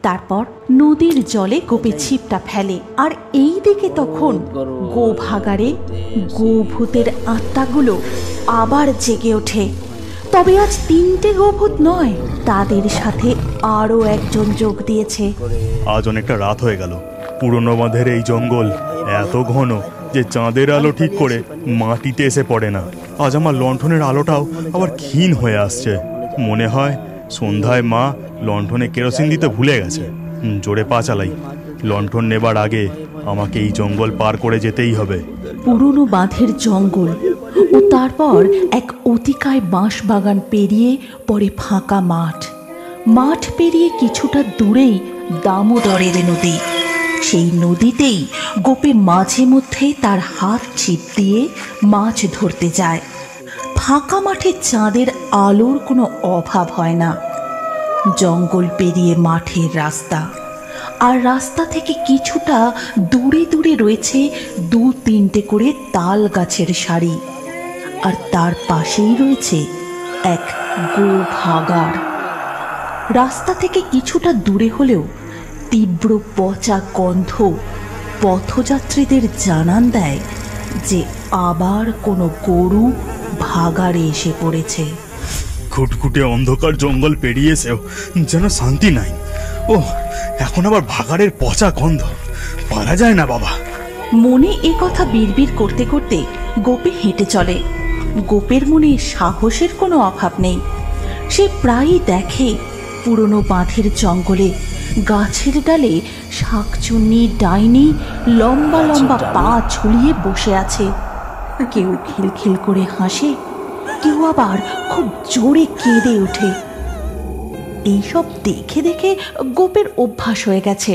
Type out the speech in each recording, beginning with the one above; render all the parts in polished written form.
তারপর নদীর জলে গোপে ছিপটা ফেলে। আর এই দিকে তখন গোভাগারে গোভূতের আত্মাগুলো আবার জেগে ওঠে। তবে আজ 3টে গোভূত নয়, তাদের সাথে আরো একজন যোগ দিয়েছে। আজ অনেকটা রাত হয়ে গেল। পুরনো বাঁধের এই জঙ্গল এত ঘন যে চাঁদের আলো ঠিক করে মাটিতে এসে পড়ে না। আজ আমার লণ্ঠনের আলোটাও আবার ক্ষীণ হয়ে আসছে। মনে হয় সন্ধ্যায় মা লণ্ঠনে কেরোসিন দিতে ভুলে গেছে। জোরে পা চালাই। লণ্ঠন নেবার আগে আমাকে এই জঙ্গল পার করে যেতেই হবে। পুরনো বাঁধের জঙ্গল ও তারপর এক অতিকায় বাঁশ বাগান পেরিয়ে পরে ফাঁকা মাঠ। মাঠ পেরিয়ে কিছুটা দূরেই দামোদরের নদী। সেই নদীতেই গোপে মাঝে মধ্যে তার হাত ছিপ দিয়ে মাছ ধরতে যায়। ফাঁকা মাঠে চাঁদের আলোর কোনো অভাব হয় না। জঙ্গল পেরিয়ে মাঠের রাস্তা, আর রাস্তা থেকে কিছুটা দূরে দূরে রয়েছে 2-3টে করে তাল গাছের সারি। আর তার পাশেই রয়েছে এক গোভাগার। রাস্তা থেকে কিছুটা দূরে হলেও তীব্র পচা গন্ধ পথযাত্রীদের জানান দেয় যে আবার কোনো গরু ভাগাড়ে এসে পড়েছে। ঘুটঘুটে অন্ধকার জঙ্গল পেরিয়েছেও যেন শান্তি নাই। ও, এখন আবার ভাগাড়ের পচা গন্ধ। পারা যায় না বাবা। মনে এ কথা বিড়বিড় করতে করতে গোপে হেঁটে চলে। গোপের মনে সাহসের কোনো অভাব নেই। সে প্রায়ই দেখে পুরনো বাঁধের জঙ্গলে গাছের ডালে শাকচুন্নি ডাইনি লম্বা লম্বা পা ঝুলিয়ে বসে আছে। কেউ খিলখিল করে হাসে, কেউ আবার খুব জোরে কেঁদে ওঠে। এইসব দেখে দেখে গোপের অভ্যাস হয়ে গেছে।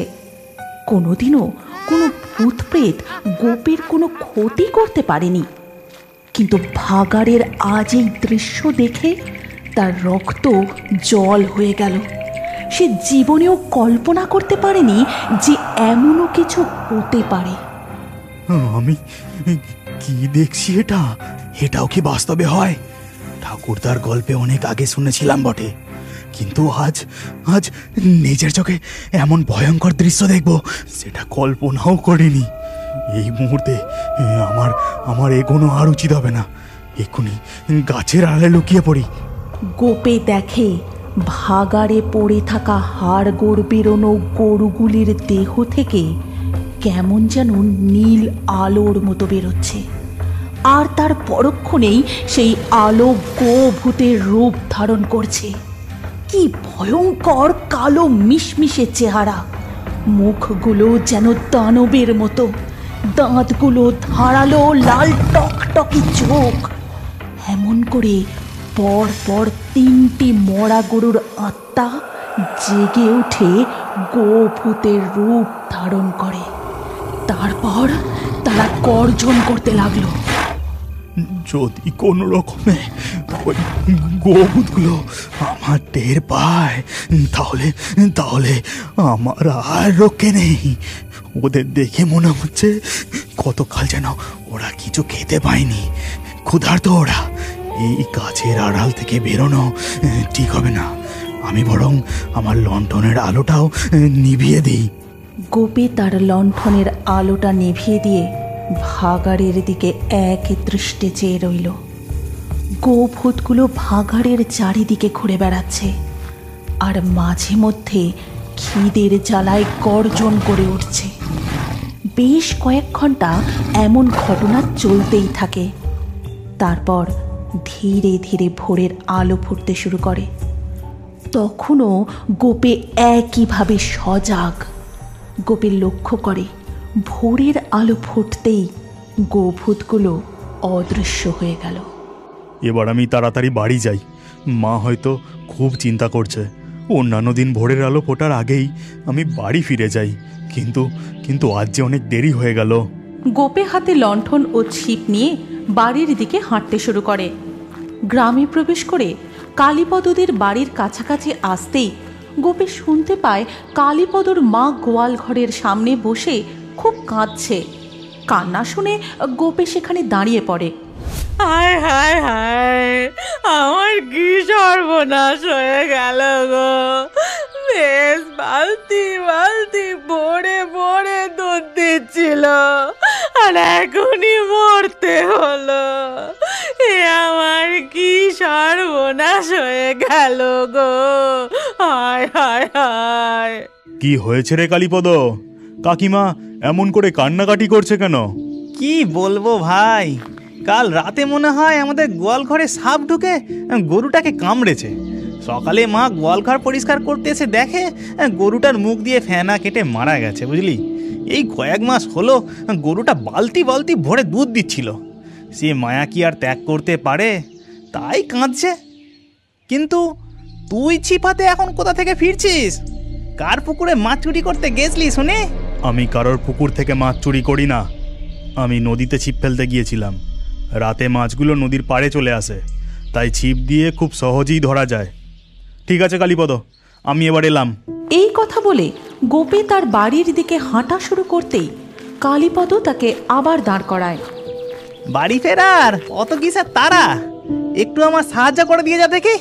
কোনোদিনও কোনো ভূত প্রেত গোপের কোনো ক্ষতি করতে পারেনি। কিন্তু ভাগাড়ের আজ এই দৃশ্য দেখে তার রক্ত জল হয়ে গেল। সে জীবনেও কল্পনা করতে পারেনি যে এমনও কিছু হতে পারে। আমি কি দেখছি? এটাও কি বাস্তবে হয়? ঠাকুরদার গল্পে অনেক আগে শুনেছিলাম বটে, কিন্তু আজ নিজের চোখে এমন ভয়ঙ্কর দৃশ্য দেখব সেটা কল্পনাও করিনি। এই মুহূর্তে আমার এগোনো আর উচিত হবে না। এক্ষুনি গাছের আড়ালে লুকিয়ে পড়ি। গোপে দেখে ভাগাড়ে পড়ে থাকা হাড় গোড় বেরোনো গরুগুলির দেহ থেকে কেমন যেন নীল আলোর মতো বেরোচ্ছে। আর তার পরক্ষণেই সেই আলো গোভূতের রূপ ধারণ করছে। কি ভয়ঙ্কর কালো মিশমিশে চেহারা! মুখগুলো যেন দানবের মতো, দাঁতগুলো ধারালো, লাল টকটকে চোখ। এমন করে পর পর 3টি মরা গরুর আত্মা জেগে উঠে গোভূতের রূপ ধারণ করে। তারপর তারা গর্জন করতে লাগলো। যদি কোনো রকমে ওই গোভূতগুলো আমার টের পায় তাহলে আমার আর রক্ষে নেই। ওদের দেখে মনে হচ্ছে কতকাল যেন ওরা কিছু খেতে পায়নি। ক্ষুধার্ত ওরা। এই গাছের আড়াল থেকে বেরোনো ঠিক হবে না। আমি বরং আমার লণ্ঠনের আলোটাও নিভিয়ে দিই। গোপে তার লণ্ঠনের আলোটা নিভিয়ে দিয়ে ভাগাড়ের দিকে এক দৃষ্টে চেয়ে রইল। গোভূতগুলো ভাগাড়ের চারিদিকে ঘুরে বেড়াচ্ছে, আর মাঝে মধ্যে খিদের জ্বালায় গর্জন করে উঠছে। বেশ কয়েক ঘন্টা এমন ঘটনা চলতেই থাকে। তারপর ধীরে ধীরে ভোরের আলো ফুটতে শুরু করে। তখনও গোপে একইভাবে সজাগ। গোপে লক্ষ্য করে ভোরের আলো ফুটতেই গোভূতগুলো অদৃশ্য হয়ে গেল। এবার আমি তাড়াতাড়ি বাড়ি যাই। মা হয়তো খুব চিন্তা করছে। অন্যান্য দিন ভোরের আলো ফোটার আগেই আমি বাড়ি ফিরে যাই, কিন্তু আজ যে অনেক দেরি হয়ে গেল। গোপে হাতে লণ্ঠন ও ছিপ নিয়ে বাড়ির দিকে হাঁটতে শুরু করে। গ্রামে প্রবেশ করে কালীপদদের বাড়ির কাছাকাছি আসতেই গোপে শুনতে পায় কালীপদর মা গোয়াল ঘরের সামনে বসে খুব কাঁদছে। কান্না শুনে গোপে সেখানে দাঁড়িয়ে পড়ে। হায় হায় হায়, আমার কি সর্বনাশ হয়ে গেল গো! বেশ বালতি বালতি ভরে ভরে দুধ দিচ্ছিল, আর এখনই মরতে হলো। এ আমার কি সর্বনাশ হয়ে গেল গো! হায় হায় হায়! কি হয়েছে রে কালীপদ? কাকিমা এমন করে কান্নাকাটি করছে কেন? কি বলবো ভাই, কাল রাতে মনে হয় আমাদের গোয়াল ঘরে সাপ ঢুকে গরুটাকে কামড়েছে। সকালে মা গোয়াল ঘর পরিষ্কার করতে এসে দেখে গরুটার মুখ দিয়ে ফেনা কেটে মারা গেছে, বুঝলি। এই কয়েক মাস হলো গরুটা বালতি বালতি ভরে দুধ দিচ্ছিল। সে মায়া কি আর ত্যাগ করতে পারে, তাই কাঁদছে। কিন্তু তুই ছিপাতে এখন কোথা থেকে ফিরছিস? কার পুকুরে মাছ চুরি করতে গেছলি শুনে? আমি কারোর পুকুর থেকে মাছ চুরি করি না। আমি নদীতে ছিপ ফেলতে গিয়েছিলাম। রাতে মাছগুলো নদীর পাড়ে চলে আসে, তাই ছিপ দিয়ে খুব সহজেই ধরা যায়। ঠিক আছে কালীপদ, আমি এবার এলাম। এই কথা বলে গোপে তার বাড়ির দিকে হাঁটা শুরু করতেই কালীপদ তাকে আবার দাঁড় করায়। বাড়ি ফেরার অত কিসের তারা? একটু আমার সাহায্য করে দিয়ে যা দেখি।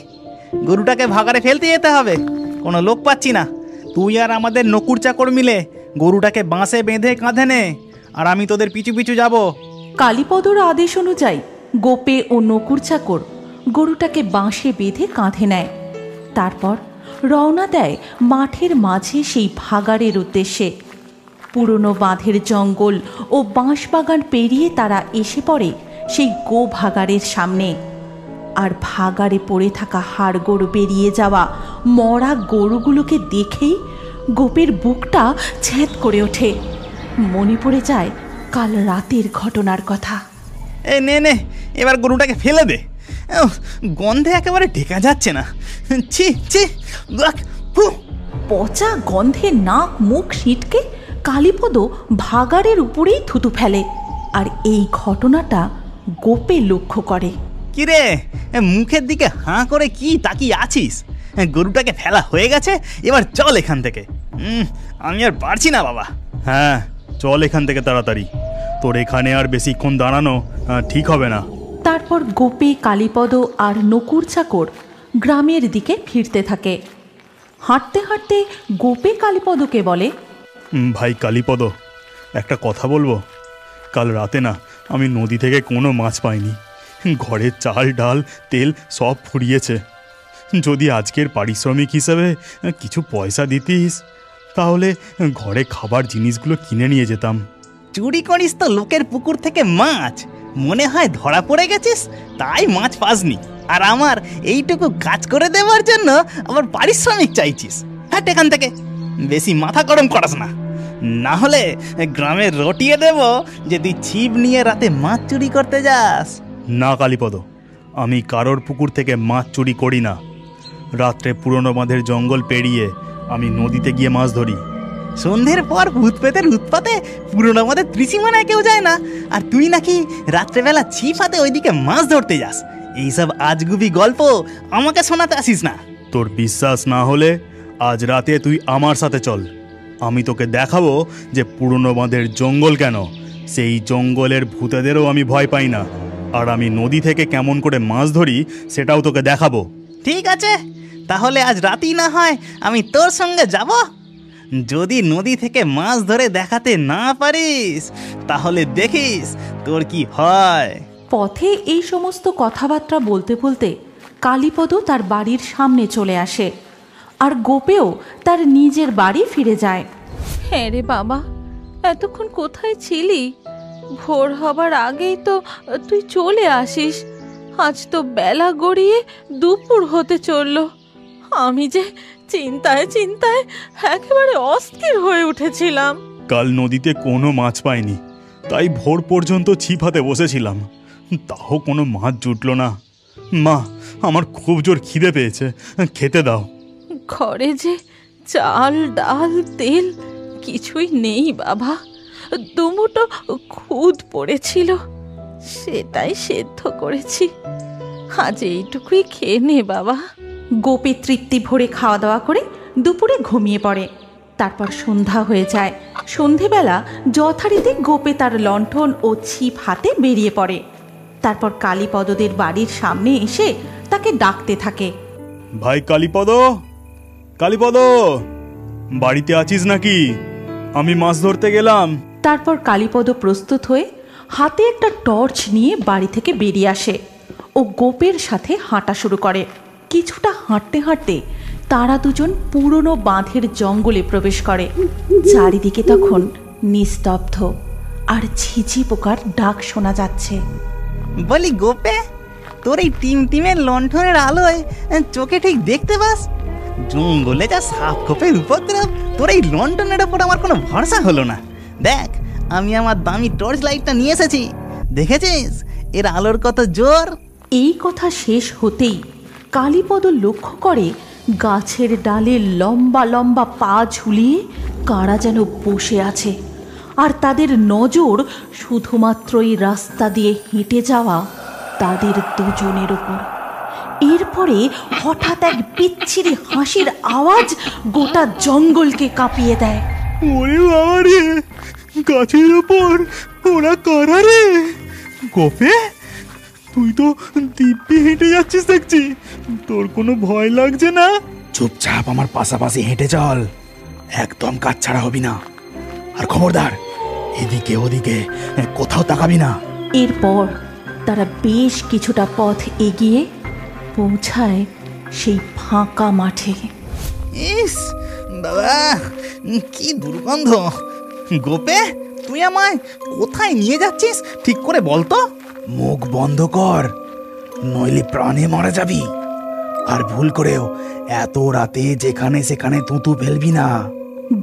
গরুটাকে ভাগাড়ে ফেলতে যেতে হবে, কোনো লোক পাচ্ছি না। তুই আর আমাদের নকুর চাকর মিলে গরুটাকে বাঁশে বেঁধে কাঁধে নে, আর আমি তোদের পিছু পিছু যাব। কালীপদর আদেশ অনুযায়ী গোপে ও নকুর চাকর গরুটাকে বাঁশে বেঁধে কাঁধে নেয়। তারপর রওনা দেয় মাঠের মাঝে সেই ভাগাড়ের উদ্দেশ্যে। পুরনো বাঁধের জঙ্গল ও বাঁশবাগান পেরিয়ে তারা এসে পড়ে সেই গো ভাগাড়ের সামনে। আর ভাগাড়ে পড়ে থাকা হাড়গোড় বেরিয়ে যাওয়া মরা গরুগুলোকে দেখেই গোপের বুকটা ছ্যাঁত করে ওঠে। মনে পড়ে যায় কাল রাতের ঘটনার কথা। এই নে নে, এবার গরুটাকে ফেলে দে। গন্ধে একেবারে ঢেকা যাচ্ছে না। ছি ছি, পচা গন্ধে নাক মুখ ছিটকে কালীপদ ভাগাড়ের উপরেই থুতু ফেলে। আর এই ঘটনাটা গোপে লক্ষ্য করে। কিরে, মুখের দিকে হাঁ করে কি তাকিয়ে আছিস? গরুটাকে ফেলা হয়ে গেছে, এবার চল এখান থেকে। আমি আর পারছি না বাবা। হ্যাঁ, চল এখান থেকে তাড়াতাড়ি। তোর এখানে আর বেশিক্ষণ দাঁড়ানো ঠিক হবে না। তারপর গোপে, কালীপদ আর নকুর চাকর গ্রামের দিকে ফিরতে থাকে। হাঁটতে হাঁটতে গোপে কালীপদকে বলে, ভাই কালীপদ, একটা কথা বলবো। কাল রাতে না আমি নদী থেকে কোনো মাছ পাইনি। ঘরের চাল ডাল তেল সব ফুরিয়েছে। যদি আজকের পারিশ্রমিক হিসেবে কিছু পয়সা দিতিস, তাহলে ঘরে খাবার জিনিসগুলো কিনে নিয়ে যেতাম। চুরি করিস তো লোকের পুকুর থেকে মাছ, মনে হয় ধরা পড়ে গেছিস তাই মাছ পাসনি। আর আমার এইটুকু কাজ করে দেওয়ার জন্য আবার পারিশ্রমিক চাইছিস। হ্যাঁ, এখান থেকে বেশি মাথা গরম করাস না, না হলে গ্রামে রটিয়ে দেব যে তুই ছিপ নিয়ে রাতে মাছ চুরি করতে যাস। না কালীপদ, আমি কারোর পুকুর থেকে মাছ চুরি করি না। রাত্রে পুরনো বাঁধের জঙ্গল পেরিয়ে আমি নদীতে গিয়ে মাছ ধরি। সন্ধ্যের পর ভূত পেতের উৎপাতে পুরনো বাঁধের ত্রিসীমানায় কেউ যায় না, আর তুই নাকি রাত্রেবেলা ছিপ হাতে ওইদিকে মাছ ধরতে যাস। এইসব আজগুবি গল্প আমাকে শোনাতে আসিস না। তোর বিশ্বাস না হলে আজ রাতে তুই আমার সাথে চল। আমি তোকে দেখাবো যে পুরনো বাঁধের জঙ্গল কেন। সেই জঙ্গলের ভূতেদেরও আমি ভয় পাই না। আর আমি নদী থেকে কেমন করে মাছ ধরি সেটাও তোকে দেখাবো। ঠিক আছে, তাহলে আজ রাতেই না হয় আমি তোর সঙ্গে যাব। যদি নদী থেকে মাছ ধরে দেখাতে না পারিস, তাহলে দেখিস তোর কি হয়। পথে এই সমস্ত কথাবার্তা বলতে বলতে কালীপদ তার বাড়ির সামনে চলে আসে। আর গোপেও তার নিজের বাড়ি ফিরে যায়। হ্যাঁ রে বাবা, এতক্ষণ কোথায় ছিলি? ভোর হবার আগেই তো তুই চলে আসিস। আজ তো বেলা গড়িয়ে দুপুর হতে চলল। আমি যে চিন্তায় চিন্তায় একেবারে অস্থির হয়ে উঠেছিলাম। কাল নদীতে কোনো মাছ পাইনি, তাই ভোর পর্যন্ত ছিপ হাতে বসেছিলাম, তাও কোনো মাছ জুটল না। মা, আমার খুব জোর খিদে পেয়েছে, খেতে দাও। ঘরে যে চাল ডাল তেল কিছুই নেই বাবা। দুমুটো খুদ পড়েছিল, সেটাই সেদ্ধ করেছি। আজ এইটুকুই খেয়ে নে বাবা। গোপে তৃপ্তি ভরে খাওয়া দাওয়া করে দুপুরে ঘুমিয়ে পড়ে। তারপর সন্ধ্যা হয়ে যায়। সন্ধেবেলা যথারীতি গোপে তার লণ্ঠন ও ছিপ হাতে বেরিয়ে পড়ে। তারপর কালীপদদের বাড়ির সামনে এসে তাকে ডাকতে থাকে। ভাই কালীপদ, কালীপদ, বাড়িতে আছিস নাকি? আমি মাছ ধরতে গেলাম। তারপর কালীপদ প্রস্তুত হয়ে হাতে একটা টর্চ নিয়ে বাড়ি থেকে বেরিয়ে আসে ও গোপের সাথে হাঁটা শুরু করে। কিছুটা হাঁটতে হাঁটতে তারা দুজন পুরনো বাঁধের জঙ্গলে প্রবেশ করে। চারিদিকে তখন নিস্তব্ধ, আর ঝিঝি পোকার ডাক শোনা যাচ্ছে। বলি গোপে, তোর এই টিমের লণ্ঠনের আলোয় চোখে ঠিক দেখতে পাস? জঙ্গলে যা সাপ খোপের উপদ্রব, তোর এই লণ্ঠনের ওপর আমার কোনো ভরসা হলো না। দেখ, আমি আমার দামি টর্চ লাইটটা নিয়ে এসেছি, দেখেছিস এর আলোর কত জোর? এই কথা শেষ হতেই কালীপদ লক্ষ্য করে গাছের ডালে লম্বা লম্বা পা ঝুলিয়ে কারা যেন বসে আছে, আর তাদের নজর শুধুমাত্র এই রাস্তা দিয়ে হেঁটে যাওয়া তাদের দুজনের উপর। এরপরে হঠাৎ এক বিচ্ছিরি হাসির আওয়াজ গোটা জঙ্গলকে কাঁপিয়ে দেয়। ওরে বাবা রে, গাছের ওপর ওরা কারা রে? গোপে, তুই তো দিব্যি হেঁটে যাচ্ছিস দেখছি, তোর কোনো ভয় লাগছে না? চুপচাপ আমার পাশাপাশি হেঁটে চল, একদম কাজ ছাড়া হবি না। আর খবরদার, এদিকে ওদিকে কোথাও তাকাবি না। এরপর তারা বেশ কিছুটা পথ এগিয়ে পৌঁছায় সেই ফাঁকা মাঠে। ইস বাবা, কি দুর্গন্ধ! গোপে, তুই আমায় কোথায় নিয়ে যাচ্ছিস ঠিক করে বলতো? মুখ বন্ধ কর, নইলে প্রাণে মারা যাবি। আর ভুল করেও এত রাতে যেখানে সেখানে থুতু ফেলবি না।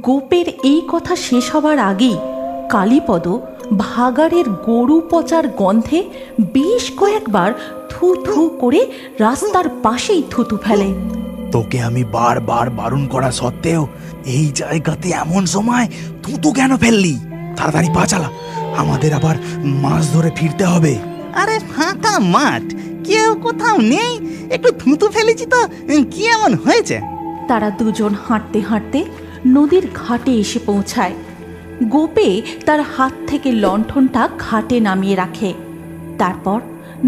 গোপের এই কথা শেষ হবার আগেই কালীপদ ভাগাড়ের গরু পচার গন্ধে বেশ কয়েকবার থু থু করে রাস্তার পাশেই থুতু ফেলে। তোকে আমি বারবার বারণ করা সত্ত্বেও এই জায়গাতে এমন সময় থুতু কেন ফেললি? তাড়াতাড়ি পা চালা, আমাদের আবার মাছ ধরে ফিরতে হবে। আরে ফাঁকা মাঠ, কেউ কোথাও নেই, একটু থুতু ফেলেছি তো কি এমন হয়েছে? তারা দুজন হাঁটতে হাঁটতে নদীর ঘাটে এসে পৌঁছায়। গোপে তার হাত থেকে লণ্ঠনটা ঘাটে নামিয়ে রাখে। তারপর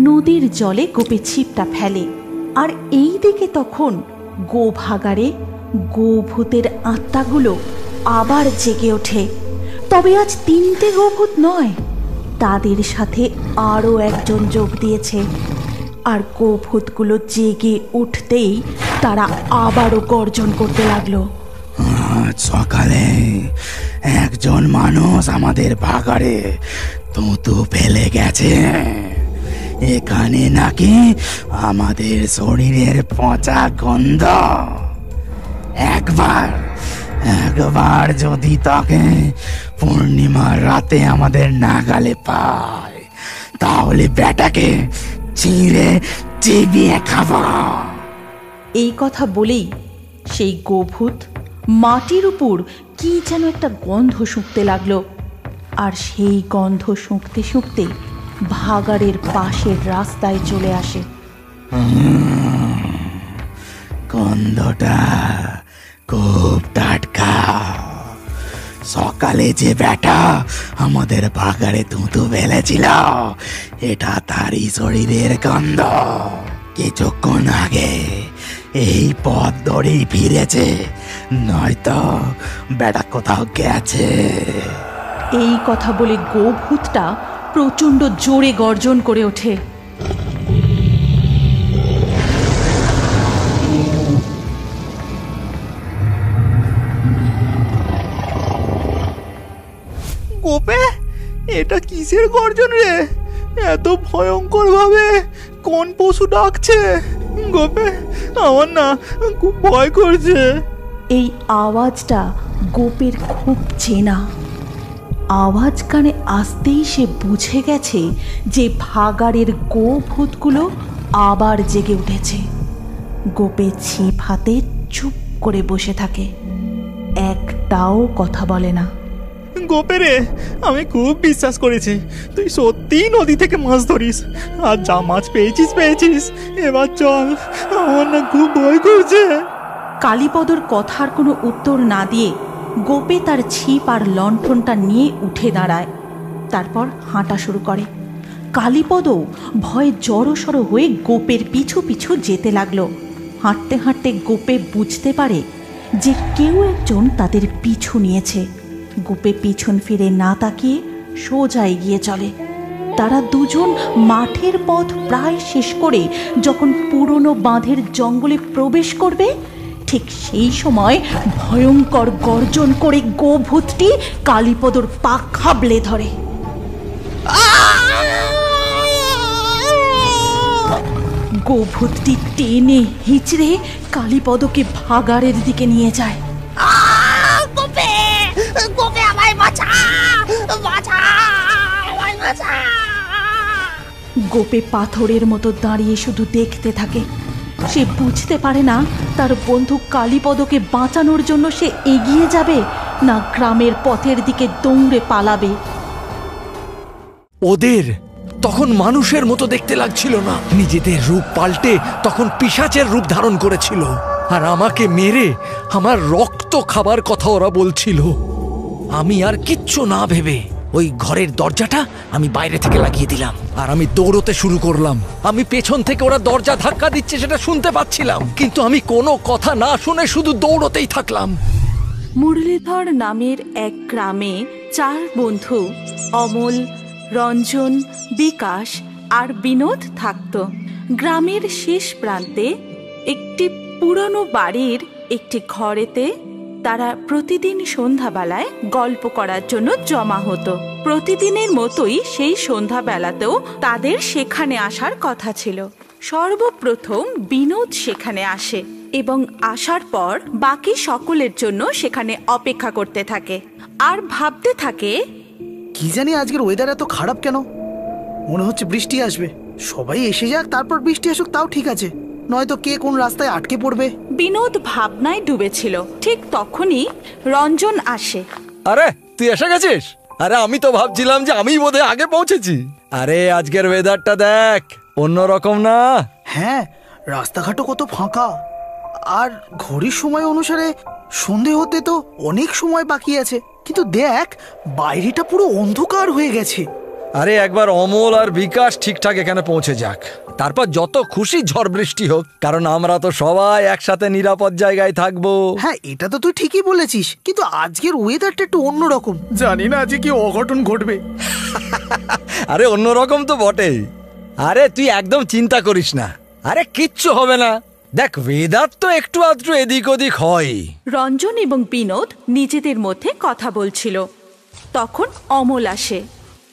নদীর জলে গোপে ছিপটা ফেলে। আর এই দিকে তখন গোভাগাড়ে গোভূতের আত্মাগুলো আবার জেগে ওঠে। তবে আজ 3টে গোভূত নয়, তাদের সাথে আরও একজন যোগ দিয়েছে। আর গোভূতগুলো জেগে উঠতেই তারা আবারও গর্জন করতে লাগলো। সকালে একজন মানুষ আমাদের ভাগাড়ে থুতু ফেলে গেছে। এখানে নাকি আমাদের শরীরের পচা গন্ধ। একবার যদি তাকে পূর্ণিমার রাতে আমাদের নাগালে পায়, তাহলে বেটাকে চিড়ে চিবিয়ে খাবো। এই কথা বলেই সেই গোভূত মাটির উপর কি যেন একটা গন্ধ শুঁকতে লাগলো। আর সেই গন্ধ শুঁকতে শুঁকতে ভাগাড়ের পাশের রাস্তায় চলে আসে। গন্ধটা খুব টাটকা। সকালে যে বেটা আমাদের ভাগাড়ে থুতু ফেলেছিল, এটা তারই শরীরের গন্ধ। কিছুক্ষণ আগে এই পথ ধরেই ফিরেছে, নয়তো বেটা কোথাও গেছে। এই কথা বলে গোভূতটা প্রচণ্ড জোরে গর্জন করে ওঠে। গোপে, এটা কিসের গর্জন রে? এত ভয়ঙ্কর ভাবে কোন পশু ডাকছে? গোপে, আমার না খুব ভয় করছে। এই আওয়াজটা গোপের খুব চেনা। আওয়াজ কানে আসতেই সে বুঝে গেছে যে ভাগাড়ের গোভূতগুলো আবার জেগে উঠেছে। গোপে ছিপ হাতে চুপ করে বসে থাকে, একটাও কথা বলে না। গোপে রে, আমি খুব বিশ্বাস করেছি তুই সত্যিই নদী থেকে মাছ ধরিস, আর যা মাছ পেয়েছিস। এবার চল, আমার না খুব ভয় করছে। কালীপদর কথার কোনো উত্তর না দিয়ে গোপে তার ছিপ আর লণ্ঠনটা নিয়ে উঠে দাঁড়ায়। তারপর হাঁটা শুরু করে। কালীপদও ভয়ে জড়সড় হয়ে গোপের পিছু পিছু যেতে লাগলো। হাঁটতে হাঁটতে গোপে বুঝতে পারে যে কেউ একজন তাদের পিছু নিয়েছে। গোপে পিছন ফিরে না তাকিয়ে সোজা এগিয়ে চলে। তারা দুজন মাঠের পথ প্রায় শেষ করে যখন পুরনো বাঁধের জঙ্গলে প্রবেশ করবে, ঠিক সেই সময় ভয়ঙ্কর গর্জন করে গোভূতটি কালীপদর পা খাবলে ধরে। গোভূতটি টেনে হিচড়ে কালীপদকে ভাগাড়ের দিকে নিয়ে যায়। গোপে পাথরের মতো দাঁড়িয়ে শুধু দেখতে থাকে। সে বুঝতে পারে না তার বন্ধু কালীপদকে বাঁচানোর জন্য সে এগিয়ে যাবে না গ্রামের পথের দিকে দৌড়ে পালাবে। ওদের তখন মানুষের মতো দেখতে লাগছিল না, নিজেদের রূপ পাল্টে তখন পিশাচের রূপ ধারণ করেছিল, আর আমাকে মেরে আমার রক্ত খাবার কথা ওরা বলছিল। আমি আর কিচ্ছু না ভেবে ওই ঘরের দরজাটা আমি বাইরে থেকে লাগিয়ে দিলাম, আর আমি দৌড়তে শুরু করলাম। আমি পেছন থেকে ওরা দরজা ধাক্কা দিচ্ছে সেটা শুনতে পাচ্ছিলাম, কিন্তু আমি কোনো কথা না শুনে শুধু দৌড়তেই থাকলাম। মুরলীধর নামের এক গ্রামে 4 বন্ধু অমল, রঞ্জন, বিকাশ আর বিনোদ থাকত। গ্রামের শেষ প্রান্তে একটি পুরনো বাড়ির একটি ঘরেতে তারা প্রতিদিন সন্ধ্যাবেলায় গল্প করার জন্য জমা হতো। প্রতিদিনের মতোই সেই সন্ধ্যাবেলাতেও তাদের সেখানে আসার কথা ছিল। সর্বপ্রথম বিনোদ সেখানে আসে এবং আসার পর বাকি সকলের জন্য সেখানে অপেক্ষা করতে থাকে আর ভাবতে থাকে, কি জানি আজকের ওয়েদার এত খারাপ কেন? মনে হচ্ছে বৃষ্টি আসবে। সবাই এসে যাক, তারপর বৃষ্টি আসুক তাও ঠিক আছে, নয়তো কে কোন রাস্তায় আটকে পড়বে। বিনোদ ভাবনায় ডুবেছিল। ঠিক তখনই রঞ্জন আসে। আরে তুই এসে গেছিস? আরে আমি তো ভাবছিলাম যে আমি বোধহয় আগে পৌঁছেছি। আরে আজকের ওয়েদারটা দেখ, অন্যরকম না? হ্যাঁ, রাস্তাঘাটও কত ফাঁকা, আর ঘড়ির সময় অনুসারে সন্ধে হতে তো অনেক সময় বাকি আছে, কিন্তু দেখ বাইরেটা পুরো অন্ধকার হয়ে গেছে। আরে একবার অমল আর বিকাশ ঠিকঠাক এখানে পৌঁছে যাক, তারপর যত খুশি ঝড় বৃষ্টি হোক, কারণ আমরা তো সবাই একসাথে নিরাপদ জায়গায় থাকবো। হ্যাঁ, এটা তো তুই ঠিকই বলেছিস, কিন্তু আজকের ওয়েদারটা একটু অন্যরকম। জানি না আজকে কি অঘটন ঘটবে। আরে অন্যরকম তো বটেই। আরে তুই একদম চিন্তা করিস না, আরে কিচ্ছু হবে না। দেখ ওয়েদার তো একটু আধটু এদিক ওদিক হয়। রঞ্জন এবং বিনোদ নিজেদের মধ্যে কথা বলছিল, তখন অমল আসে।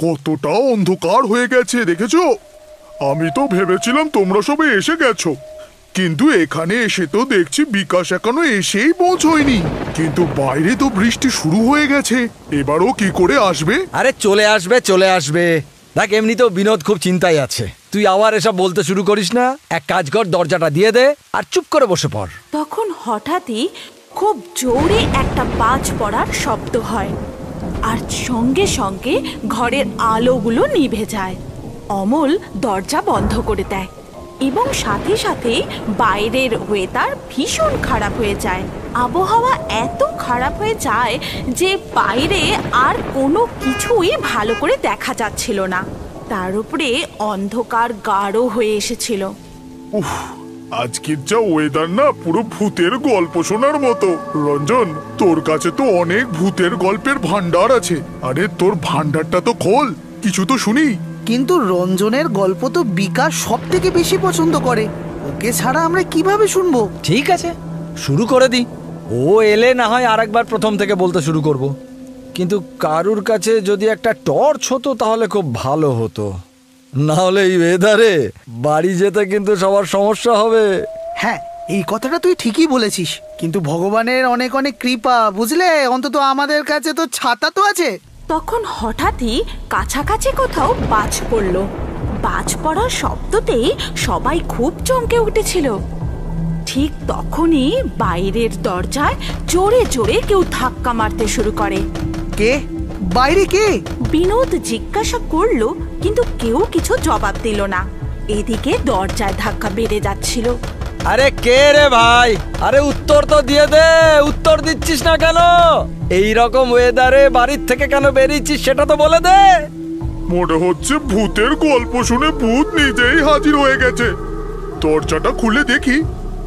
কতটা অন্ধকার হয়ে গেছে দেখেছো? আমি তো ভেবেছিলাম তোমরা সবাই এসে গেছো, কিন্তু এখানে এসে তো দেখছি বিকাশ এখনো এসেই পৌঁছয়নি। কিন্তু বাইরে তো বৃষ্টি শুরু হয়ে গেছে, এবারও কি করে আসবে? আরে চলে আসবে চলে আসবে। দেখ এমনিতেও বিনোদ খুব চিন্তায় আছে, তুই আবার এসব বলতে শুরু করিস না। এক কাজ কর, দরজাটা দিয়ে দে আর চুপ করে বসে পড়। তখন হঠাৎই খুব জোরে একটা বাজ পড়ার শব্দ হয়, আর সঙ্গে সঙ্গে ঘরের আলোগুলো নিভে যায়। অমল দরজা বন্ধ করে দেয় এবং সাথে সাথে বাইরের ওয়েদার ভীষণ খারাপ হয়ে যায়। আবহাওয়া এত খারাপ হয়ে যায় যে বাইরে আর কোনো কিছুই ভালো করে দেখা যাচ্ছিল না। তার উপরে অন্ধকার গাঢ় হয়ে এসেছিল। উফ, আজকের যা ওয়েদার না, পুরো ভূতের গল্প শোনার মতো। রঞ্জন, তোর কাছে তো অনেক ভূতের গল্পের ভান্ডার আছে। আরে তোর ভান্ডারটা তো খোল, কিছু তো শুনি। কিন্তু রঞ্জনের গল্প তো বিকাশ সব থেকে বেশি পছন্দ করে, ওকে ছাড়া আমরা কিভাবে শুনবো? ঠিক আছে, শুরু করে দি। ও এলে না হয় আরেকবার প্রথম থেকে বলতে শুরু করব, কিন্তু কারুর কাছে যদি একটা টর্চ হতো তাহলে খুব ভালো হতো, না হলে এই ওয়েদারে বাড়ি যেতে কিন্তু সবার সমস্যা হবে। হ্যাঁ, এই কথাটা তুই ঠিকই বলেছিস, কিন্তু ভগবানের অনেক অনেক কৃপা, বুঝলে, অন্তত আমাদের কাছে তো ছাতা তো আছে। তখন হঠাৎই কাছাকাছি কোথাও বাজ পড়ল। বাজ পড়ার শব্দতেই সবাই খুব চমকে উঠেছিল। ঠিক তখনই বাইরের দরজায় জোরে জোরে কেউ ধাক্কা মারতে শুরু করে। কে? বাইরে কে? বিনোদ জিজ্ঞাসা করলো, কিন্তু কেউ কিছু জবাব দিল না। এদিকে দরজায় ধাক্কা বেড়ে যাচ্ছিল। আরে কে রে ভাই? আরে উত্তর তো দিয়ে দে, উত্তর দিচ্ছিস না কেন? এই রকম ওয়েদারে বাড়ির থেকে কেন বেরিয়েছিস সেটা তো বলে দে। মনে হচ্ছে ভূতের গল্প শুনে ভূত নিজেই হাজির হয়ে গেছে। দরজাটা খুলে দেখি,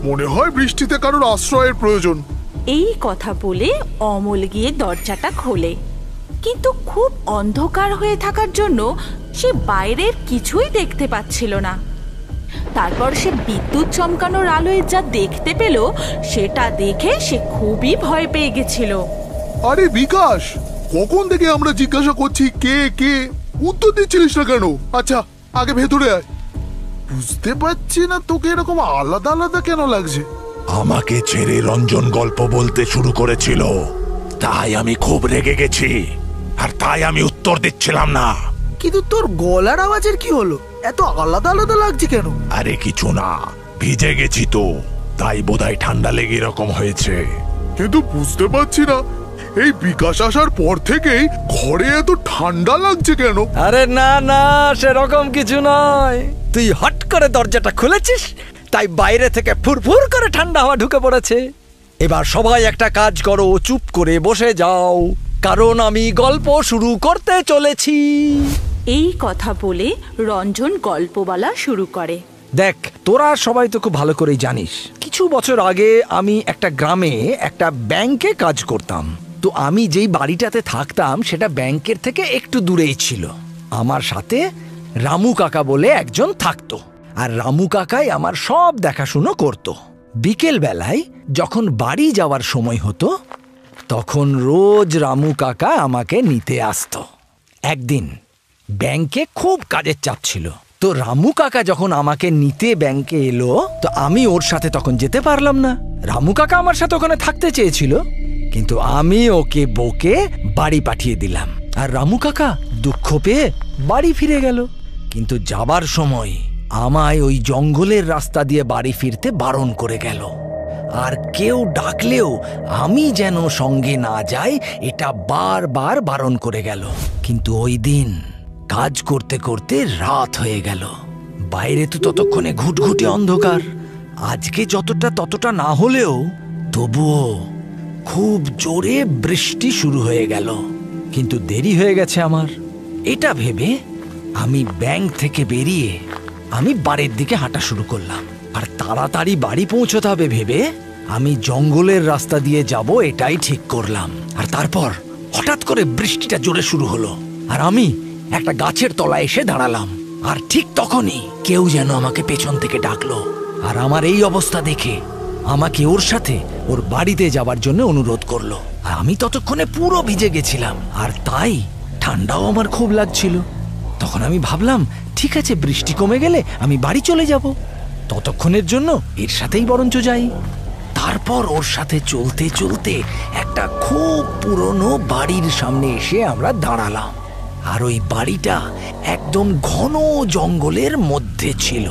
মনে হয় বৃষ্টিতে কারোর আশ্রয়ের প্রয়োজন। এই কথা বলে অমল গিয়ে দরজাটা খোলে, কিন্তু খুব অন্ধকার হয়ে থাকার জন্য সে বাইরের কিছুই দেখতে পাচ্ছিল না। তারপর সে বিদ্যুৎ চমকানোর আলোয় যা দেখতে পেল সেটা দেখে সে খুবই ভয় পেয়ে গেছিল। আরে বিকাশ, কখন থেকে আমরা জিজ্ঞাসা করছি কে কে, উত্তর দিচ্ছিলিস না কেন? আচ্ছা আগে ভেতরে আয়। বুঝতে পারছি না তোকে এরকম আলাদা আলাদা কেন লাগছে। আমাকে ছেড়ে রঞ্জন গল্প বলতে শুরু করেছিল, তাই আমি খুব রেগে গেছি, আর তাই আমি উত্তর দিচ্ছিলাম না। কিন্তু তোর গলার আওয়াজের কি হলো? এত আলাদা আলাদা লাগছে কেন? আরে কিছু না, ভিজে গেছি তো, তাই বোধহয় ঠান্ডা লেগে এরকম হয়েছে। কিন্তু বুঝতে পারছি না, এই বিকাশ আসার পর থেকেই ঘরে এত ঠান্ডা লাগছে কেন? আরে না না, সেরকম কিছু নয়। তুই হট করে দরজাটা খুলেছিস, তাই বাইরে থেকে ফুরফুর করে ঠান্ডা হাওয়া ঢুকে পড়েছে। এবার সবাই একটা কাজ করো, চুপ করে বসে যাও, কারণ আমি গল্প শুরু করতে চলেছি। এই কথা বলে রঞ্জন গল্প বলা শুরু করে। দেখ, তোরা সবাই তো খুব ভালো করেই জানিস, কিছু বছর আগে আমি একটা গ্রামে একটা ব্যাংকে কাজ করতাম। তো আমি যেই বাড়িটাতে থাকতাম সেটা ব্যাংকের থেকে একটু দূরেই ছিল। আমার সাথে রামু কাকা বলে একজন থাকতো, আর রামু কাকাই আমার সব দেখাশুনো করত। বিকেল বেলায় যখন বাড়ি যাওয়ার সময় হতো তখন রোজ রামু কাকা আমাকে নিতে আসতো। একদিন ব্যাংকে খুব কাজের চাপ ছিল, তো রামু কাকা যখন আমাকে নিতে ব্যাংকে এলো তো আমি ওর সাথে তখন যেতে পারলাম না। রামু কাকা আমার সাথে ওখানে থাকতে চেয়েছিল, কিন্তু আমি ওকে বকে বাড়ি পাঠিয়ে দিলাম, আর রামু কাকা দুঃখ পেয়ে বাড়ি ফিরে গেল। কিন্তু যাবার সময় আমায় ওই জঙ্গলের রাস্তা দিয়ে বাড়ি ফিরতে বারণ করে গেল, আর কেউ ডাকলেও আমি যেন সঙ্গে না যাই এটা বারবার বারণ করে গেল। কিন্তু ওই দিন কাজ করতে করতে রাত হয়ে গেল, বাইরে তো ততক্ষণে ঘুটঘুটে অন্ধকার। আজকে যতটা ততটা না হলেও তবুও খুব জোরে বৃষ্টি শুরু হয়ে গেল। কিন্তু দেরি হয়ে গেছে আমার, এটা ভেবে আমি ব্যাংক থেকে বেরিয়ে আমি বাড়ির দিকে হাঁটা শুরু করলাম। আর তাড়াতাড়ি বাড়ি পৌঁছতে হবে ভেবে আমি জঙ্গলের রাস্তা দিয়ে যাব এটাই ঠিক করলাম। আর তারপর হঠাৎ করে বৃষ্টিটা জোরে শুরু হলো, আর আমি একটা গাছের তলায় এসে দাঁড়ালাম। আর ঠিক তখনই কেউ যেন আমাকে পেছন থেকে ডাকলো, আর আমার এই অবস্থা দেখে আমাকে ওর সাথে ওর বাড়িতে যাবার জন্য অনুরোধ করলো। আর আমি ততক্ষণে পুরো ভিজে গেছিলাম, আর তাই ঠান্ডাও আমার খুব লাগছিল। তখন আমি ভাবলাম, ঠিক আছে, বৃষ্টি কমে গেলে আমি বাড়ি চলে যাব, ততক্ষণের জন্য এর সাথেই বরঞ্চ যাই। তারপর ওর সাথে চলতে চলতে একটা খুব পুরনো বাড়ির সামনে এসে আমরা দাঁড়ালাম, আর ওই বাড়িটা একদম ঘন জঙ্গলের মধ্যে ছিল।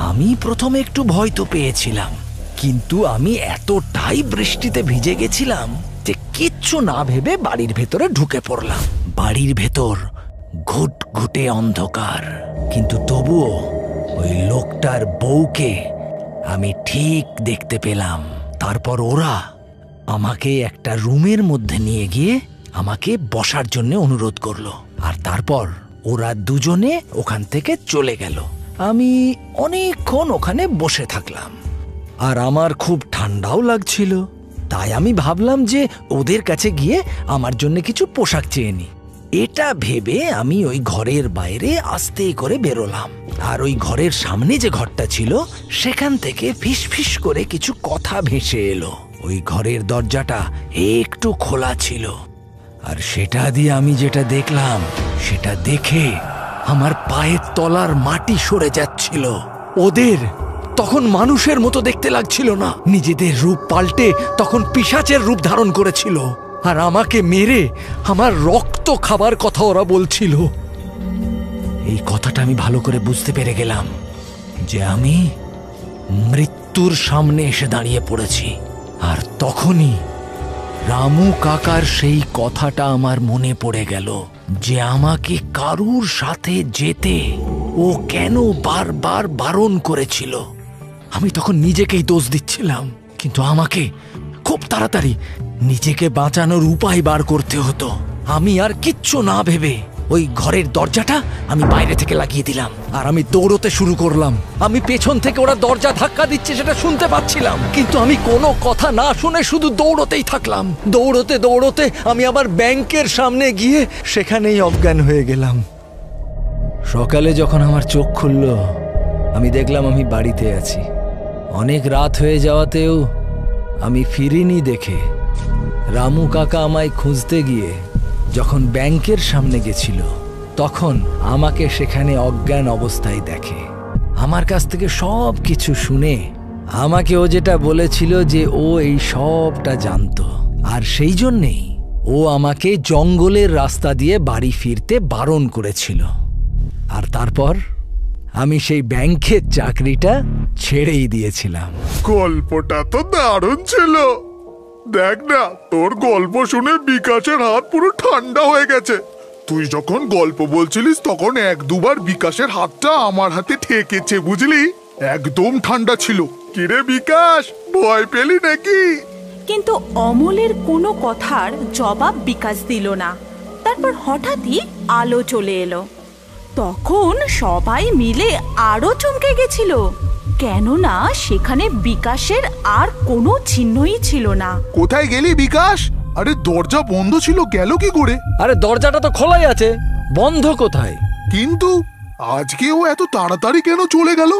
আমি প্রথমে একটু ভয় তো পেয়েছিলাম, কিন্তু আমি এতটাই বৃষ্টিতে ভিজে গেছিলাম যে কিচ্ছু না ভেবে বাড়ির ভেতরে ঢুকে পড়লাম। বাড়ির ভেতর ঘুটঘুটে অন্ধকার, কিন্তু তবুও ওই লোকটার বউকে আমি ঠিক দেখতে পেলাম। তারপর ওরা আমাকে একটা রুমের মধ্যে নিয়ে গিয়ে আমাকে বসার জন্য অনুরোধ করলো, আর তারপর ওরা দুজনে ওখান থেকে চলে গেল। আমি অনেকক্ষণ ওখানে বসে থাকলাম, আর আমার খুব ঠান্ডাও লাগছিল। তাই আমি ভাবলাম যে ওদের কাছে গিয়ে আমার জন্য কিছু পোশাক চেয়ে নিই। এটা ভেবে আমি ওই ঘরের বাইরে আস্তে করে বেরোলাম, আর ওই ঘরের সামনে যে ঘরটা ছিল সেখান থেকে ফিস ফিস করে কিছু কথা ভেসে এলো। ওই ঘরের দরজাটা একটু খোলা ছিল, আর সেটা দিয়ে আমি যেটা দেখলাম সেটা দেখে আমার পায়ের তলার মাটি সরে যাচ্ছিল। ওদের তখন মানুষের মতো দেখতে লাগছিল না, নিজেদের রূপ পাল্টে তখন পিশাচের রূপ ধারণ করেছিল, আর আমাকে মেরে আমার রক্ত খাবার কথা ওরা বলছিল। এই কথাটা আমি ভালো করে বুঝতে পেরে গেলাম যে আমি মৃত্যুর সামনে এসে দাঁড়িয়ে পড়েছি। আর তখনই রামু কাকার সেই কথাটা আমার মনে পড়ে গেল যে আমাকে কারুর সাথে যেতে ও কেন বারবার বারণ করেছিল। আমি তখন নিজেকেই দোষ দিচ্ছিলাম, কিন্তু আমাকে খুব তাড়াতাড়ি নিজেকে বাঁচানোর উপায় বার করতে হতো। আমি আর কিচ্ছু না ভেবে ওই ঘরের দরজাটা আমি বাইরে থেকে লাগিয়ে দিলাম, আর আমি দৌড়তে শুরু করলাম। আমি পেছন থেকে ওরা দরজা ধাক্কা দিচ্ছে সেটা শুনতে পাচ্ছিলাম, কিন্তু আমি কোনো কথা না শুনে শুধু দৌড়তেই থাকলাম। দৌড়তে দৌড়তে আমি আবার ব্যাংকের সামনে গিয়ে সেখানেই অজ্ঞান হয়ে গেলাম। সকালে যখন আমার চোখ খুলল, আমি দেখলাম আমি বাড়িতে আছি। অনেক রাত হয়ে যাওয়াতেও আমি ফিরিনি দেখে রামু কাকা আমায় খুঁজতে গিয়ে যখন ব্যাংকের সামনে গেছিল, তখন আমাকে সেখানে অজ্ঞান অবস্থায় দেখে। আমার কাছ থেকে সব কিছু শুনে আমাকে ও যেটা বলেছিল যে ও এই সবটা জানতো, আর সেই জন্যেই ও আমাকে জঙ্গলের রাস্তা দিয়ে বাড়ি ফিরতে বারণ করেছিল। আর তারপর আমি সেই ব্যাংকের চাকরিটা ছেড়েই দিয়েছিলাম। গল্পটা তো দারুণ ছিল। দেখ না, তোর গল্প শুনে বিকাশের হাত পুরো ঠান্ডা হয়ে গেছে। তুই যখন গল্প বলছিলিস তখন এক দুবার বিকাশের হাতটা আমার হাতে ঠেকেছে, বুঝলি? একদম ঠান্ডা ছিল। কিরে বিকাশ, ভয় পেলি নাকি? কিন্তু অমলের কোনো কথার জবাব বিকাশ দিল না। তারপর হঠাৎই আলো চলে এলো। তখন সবাই মিলে আরো চমকে গেছিল, কেননা সেখানে বিকাশের আর কোনো চিহ্নই ছিল না। কোথায় গেলি বিকাশ? আরে দরজা বন্ধ ছিল, গেল কি করে? আরে দরজাটা তো খোলাই আছে, বন্ধ কোথায়? কিন্তু আজকে ও এত তাড়াতাড়ি কেন চলে গেল?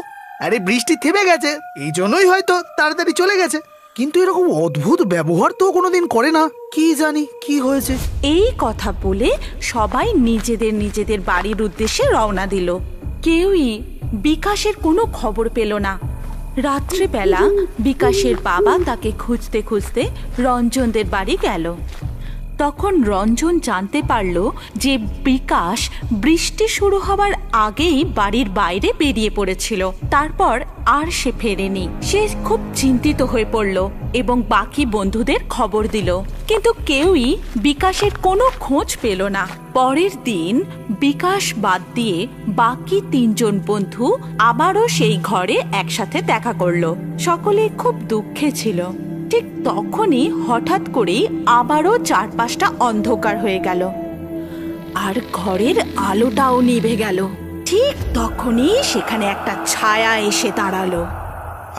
আরে বৃষ্টি থেমে গেছে, এই জন্যই হয়তো তাড়াতাড়ি চলে গেছে। কিন্তু এরকম অদ্ভুত ব্যবহার তো কোনোদিন করে না, কি জানি কি হয়েছে। এই কথা বলে সবাই নিজেদের নিজেদের বাড়ির উদ্দেশ্যে রওনা দিল। কেউই বিকাশের কোনো খবর পেল না। রাত্রিবেলা বিকাশের বাবা তাকে খুঁজতে খুঁজতে রঞ্জনদের বাড়ি গেল। তখন রঞ্জন জানতে পারল যে বিকাশ বৃষ্টি শুরু হওয়ার আগেই বাড়ির বাইরে বেরিয়ে পড়েছিল। তারপর আর সে ফেরেনি। সে খুব চিন্তিত হয়ে পড়ল এবং বাকি বন্ধুদের খবর দিল, কিন্তু কেউই বিকাশের কোনো খোঁজ পেল না। পরের দিন বিকাশ বাদ দিয়ে বাকি 3 জন বন্ধু আবারও সেই ঘরে একসাথে দেখা করলো। সকলে খুব দুঃখে ছিল। ঠিক তখনই হঠাৎ করেই আবারও চারপাশটা অন্ধকার হয়ে গেল, আর ঘরের আলোটাও নিভে গেল। ঠিক তখনই সেখানে একটা ছায়া এসে দাঁড়ালো।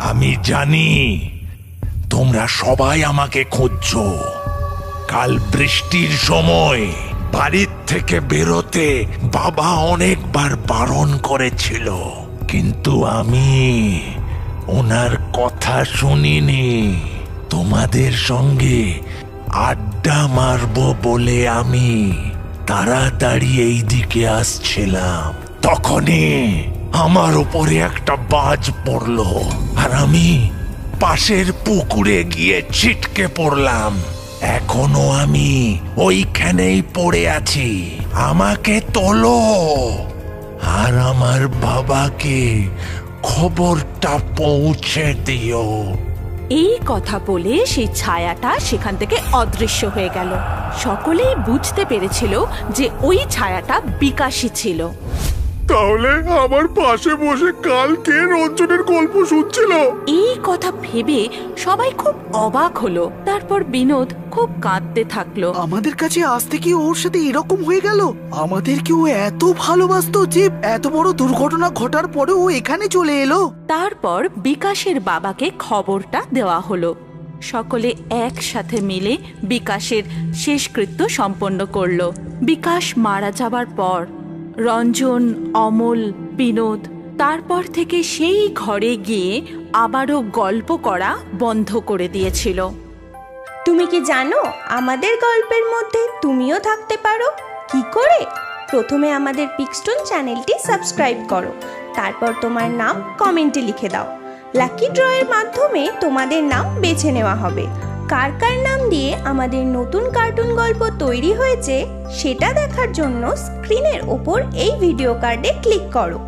আমি জানি তোমরা সবাই আমাকে খুঁজছো। কাল বৃষ্টির সময় বাড়ির থেকে বেরোতে বাবা অনেকবার বারণ করেছিল, কিন্তু আমি ওনার কথা শুনিনি। তোমাদের সঙ্গে আড্ডা মারবো বলে আমি তাড়াতাড়ি এই দিকে আসছিলাম, তখনই আমার উপরে একটা বাজ পড়লো আর আমি পাশের পুকুরে গিয়ে ছিটকে পড়লাম। এখনো আমি ওইখানেই পড়ে আছি। আমাকে তোলো আর আমার বাবাকে খবরটা পৌঁছে দিও। এই কথা বলে সেই ছায়াটা সেখান থেকে অদৃশ্য হয়ে গেল। সকলেই বুঝতে পেরেছিল যে ওই ছায়াটা বিকাশই ছিল। তাহলে আমার পাশে বসে কালকে রঞ্জনের গল্প শুনছিল। এই কথা ভেবে সবাই খুব অবাক হলো। তারপর বিনোদ খুব কাঁদতে থাকলো। আমাদের কাছে আসতে কি ওর সাথে এরকম হয়ে গেল? আমাদের কি ও এত ভালোবাসতো যে এত বড় দুর্ঘটনা ঘটার পরে ও এখানে চলে এলো? তারপর বিকাশের বাবাকে খবরটা দেওয়া হলো। সকলে একসাথে মিলে বিকাশের শেষকৃত্য সম্পন্ন করলো। বিকাশ মারা যাবার পর রঞ্জন, অমল, বিনোদ তারপর থেকে সেই ঘরে গিয়ে আবারও গল্প করা বন্ধ করে দিয়েছিল। তুমি কি জানো আমাদের গল্পের মধ্যে তুমিও থাকতে পারো? কি করে? প্রথমে আমাদের পিক্সটোন চ্যানেলটি সাবস্ক্রাইব করো, তারপর তোমার নাম কমেন্টে লিখে দাও। লাকি ড্রয়ের মাধ্যমে তোমাদের নাম বেছে নেওয়া হবে। কার কার নাম দিয়ে আমাদের নতুন কার্টুন গল্প তৈরি হয়েছে সেটা দেখার জন্য স্ক্রিনের ওপর এই ভিডিও কার্ডে ক্লিক করো।